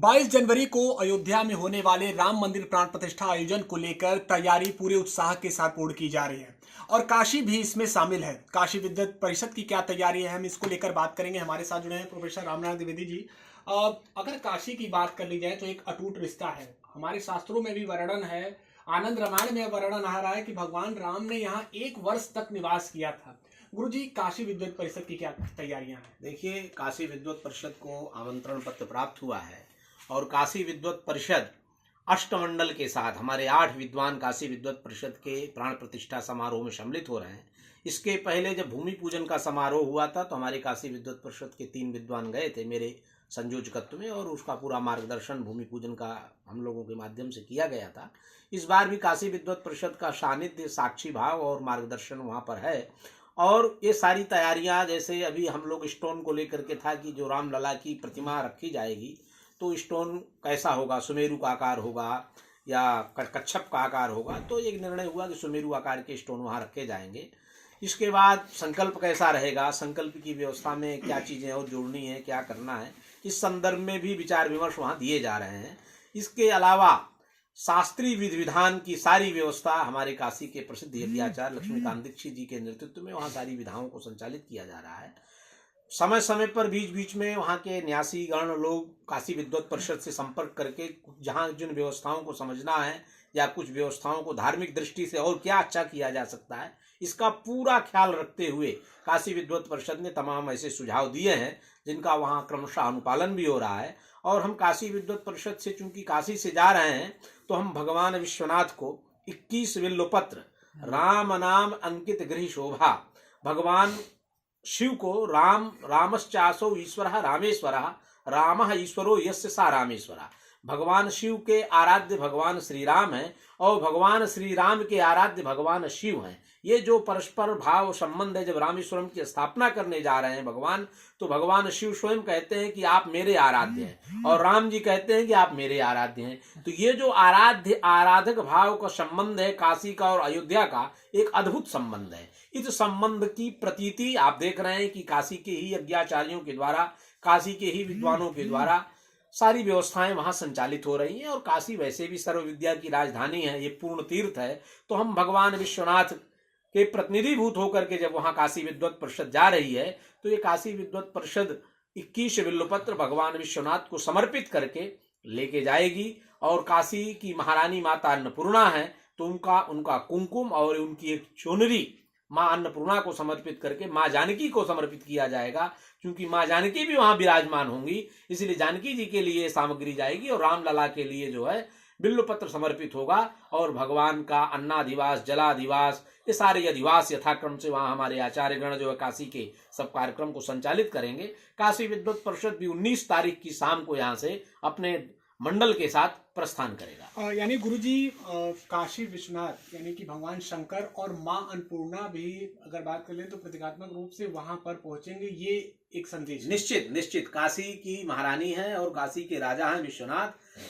22 जनवरी को अयोध्या में होने वाले राम मंदिर प्राण प्रतिष्ठा आयोजन को लेकर तैयारी पूरे उत्साह के साथ पूर्ण की जा रही है और काशी भी इसमें शामिल है। काशी विद्वत परिषद की क्या तैयारी है, हम इसको लेकर बात करेंगे। हमारे साथ जुड़े हैं प्रोफेसर रामनाथ द्विवेदी जी। अगर काशी की बात कर ली जाए तो एक अटूट रिश्ता है, हमारे शास्त्रों में भी वर्णन है, आनंद रामायण में वर्णन आ रहा है कि भगवान राम ने यहाँ 1 वर्ष तक निवास किया था। गुरुजी, काशी विद्वत परिषद की क्या तैयारियां हैं? देखिए, काशी विद्वत परिषद को आमंत्रण पत्र प्राप्त हुआ है और काशी विद्वत परिषद अष्टमंडल के साथ हमारे 8 विद्वान काशी विद्वत परिषद के प्राण प्रतिष्ठा समारोह में सम्मिलित हो रहे हैं। इसके पहले जब भूमि पूजन का समारोह हुआ था तो हमारे काशी विद्वत परिषद के 3 विद्वान गए थे मेरे संयोजकत्व में, और उसका पूरा मार्गदर्शन भूमि पूजन का हम लोगों के माध्यम से किया गया था। इस बार भी काशी विद्वत परिषद का सानिध्य, साक्षी भाव और मार्गदर्शन वहाँ पर है। और ये सारी तैयारियां, जैसे अभी हम लोग स्टोन को लेकर के था कि जो रामलला की प्रतिमा रखी जाएगी तो स्टोन कैसा होगा, सुमेरु का आकार होगा या कच्छप का आकार होगा, तो एक निर्णय हुआ कि सुमेरु आकार के स्टोन वहाँ रखे जाएंगे। इसके बाद संकल्प कैसा रहेगा, संकल्प की व्यवस्था में क्या चीज़ें और जोड़नी है, क्या करना है, इस संदर्भ में भी विचार विमर्श वहाँ दिए जा रहे हैं। इसके अलावा शास्त्रीय विधि विधान की सारी व्यवस्था हमारे काशी के प्रसिद्ध यज्ञाचार्य लक्ष्मीकांत दीक्षित जी के नेतृत्व में वहाँ सारी विधाओं को संचालित किया जा रहा है। समय समय पर बीच बीच में वहाँ के न्यासी गण लोग काशी विद्वत परिषद से संपर्क करके जहाँ जिन व्यवस्थाओं को समझना है या कुछ व्यवस्थाओं को धार्मिक दृष्टि से और क्या अच्छा किया जा सकता है, इसका पूरा ख्याल रखते हुए काशी विद्वत परिषद ने तमाम ऐसे सुझाव दिए हैं जिनका वहाँ क्रमशः अनुपालन भी हो रहा है। और हम काशी विद्वत परिषद से चूंकि काशी से जा रहे हैं तो हम भगवान विश्वनाथ को 21 विल्लपत्र, राम नाम अंकित गृह शोभा, भगवान शिव को रामश्चासो ईश्वरः रामेश्वरः, रामः ईश्वरो यस्य सा रामेश्वरः, भगवान शिव के आराध्य भगवान श्री राम हैं और भगवान श्री राम के आराध्य भगवान शिव हैं। ये जो परस्पर भाव संबंध है, जब रामेश्वरम की स्थापना करने जा रहे हैं भगवान, तो भगवान शिव स्वयं कहते हैं कि आप मेरे आराध्य हैं और राम जी कहते हैं कि आप मेरे आराध्य हैं। तो ये जो आराध्य आराधक भाव का संबंध है काशी का और अयोध्या का, एक अद्भुत संबंध है। इस संबंध की प्रतीति आप देख रहे हैं कि काशी के ही यज्ञाचार्यों के द्वारा, काशी के ही विद्वानों के द्वारा सारी व्यवस्थाएं वहां संचालित हो रही हैं। और काशी वैसे भी सर्व विद्या की राजधानी है, ये पूर्ण तीर्थ है, तो हम भगवान विश्वनाथ के प्रतिनिधिभूत होकर के जब वहां काशी विद्वत परिषद जा रही है तो ये काशी विद्वत परिषद 21 विल्लपत्र भगवान विश्वनाथ को समर्पित करके लेके जाएगी। और काशी की महारानी माता अन्नपूर्णा है तो उनका कुमकुम और उनकी एक चुनरी माँ अन्नपूर्णा को समर्पित करके माँ जानकी को समर्पित किया जाएगा, क्योंकि माँ जानकी भी वहां विराजमान होंगी, इसलिए जानकी जी के लिए सामग्री जाएगी और रामलला के लिए जो है बिल्वपत्र समर्पित होगा। और भगवान का अन्नाधिवास, जलाधिवास, ये सारे अधिवास यथाक्रम से वहाँ हमारे आचार्य गण जो है काशी के सब कार्यक्रम को संचालित करेंगे। काशी विद्वत परिषद भी 19 तारीख की शाम को यहाँ से अपने मंडल के साथ प्रस्थान करेगा। यानी गुरुजी, काशी विश्वनाथ यानी कि भगवान शंकर और माँ अन्नपूर्णा भी अगर बात कर लें तो प्रतीकात्मक रूप से वहां पर पहुंचेंगे, ये एक संदेश। निश्चित काशी की महारानी है और काशी के राजा हैं विश्वनाथ।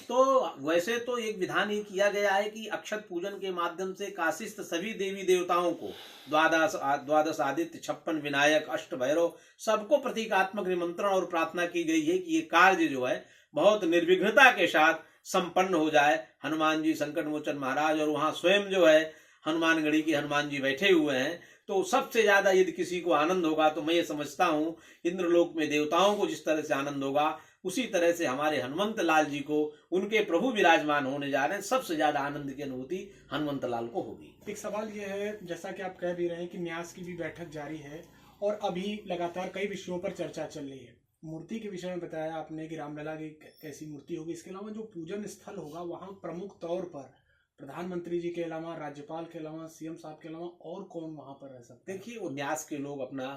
तो वैसे तो एक विधान ये किया गया है कि अक्षत पूजन के माध्यम से काशीस्थ सभी देवी देवताओं को, द्वादश आदित्य, 56 विनायक, अष्ट भैरव, सबको प्रतीकात्मक निमंत्रण और प्रार्थना की गई है कि ये कार्य जो है बहुत निर्विघ्नता के साथ संपन्न हो जाए। हनुमान जी संकट मोचन महाराज और वहां स्वयं जो है हनुमानगढ़ी के हनुमान जी बैठे हुए हैं, तो सबसे ज्यादा यदि किसी को आनंद होगा तो मैं ये समझता हूँ इंद्रलोक में देवताओं को जिस तरह से आनंद होगा उसी तरह से हमारे हनुमंत लाल जी को, उनके प्रभु विराजमान होने जा रहे हैं, सबसे ज्यादा आनंद की अनुभूति हनुमंत लाल को होगी। एक सवाल ये है, जैसा कि आप कह भी रहे हैं कि न्यास की भी बैठक जारी है और अभी लगातार कई विषयों पर चर्चा चल रही है। मूर्ति के विषय में बताया आपने कि रामलला की कैसी मूर्ति होगी, इसके अलावा जो पूजन स्थल होगा वहाँ प्रमुख तौर पर प्रधानमंत्री जी के अलावा, राज्यपाल के अलावा, सीएम साहब के अलावा और कौन वहां पर रह सकते हैं? देखिए, वो न्यास के लोग अपना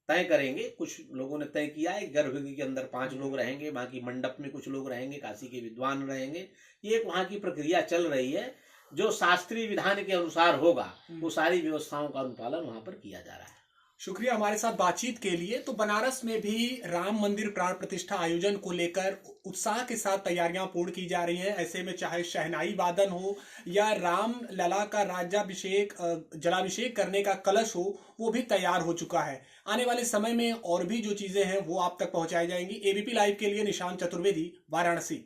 तय करेंगे। कुछ लोगों ने तय किया है गर्भ के अंदर 5 लोग रहेंगे, बाकी मंडप में कुछ लोग रहेंगे, काशी के विद्वान रहेंगे। ये वहाँ की प्रक्रिया चल रही है, जो शास्त्रीय विधान के अनुसार होगा वो सारी व्यवस्थाओं का अनुपालन वहां पर किया जा रहा है। शुक्रिया हमारे साथ बातचीत के लिए। तो बनारस में भी राम मंदिर प्राण प्रतिष्ठा आयोजन को लेकर उत्साह के साथ तैयारियां पूर्ण की जा रही हैं। ऐसे में चाहे शहनाई वादन हो या राम लला का राज्याभिषेक जलाभिषेक करने का कलश हो, वो भी तैयार हो चुका है। आने वाले समय में और भी जो चीजें हैं वो आप तक पहुंचाई जाएंगी। एबीपी लाइव के लिए निशांत चतुर्वेदी, वाराणसी।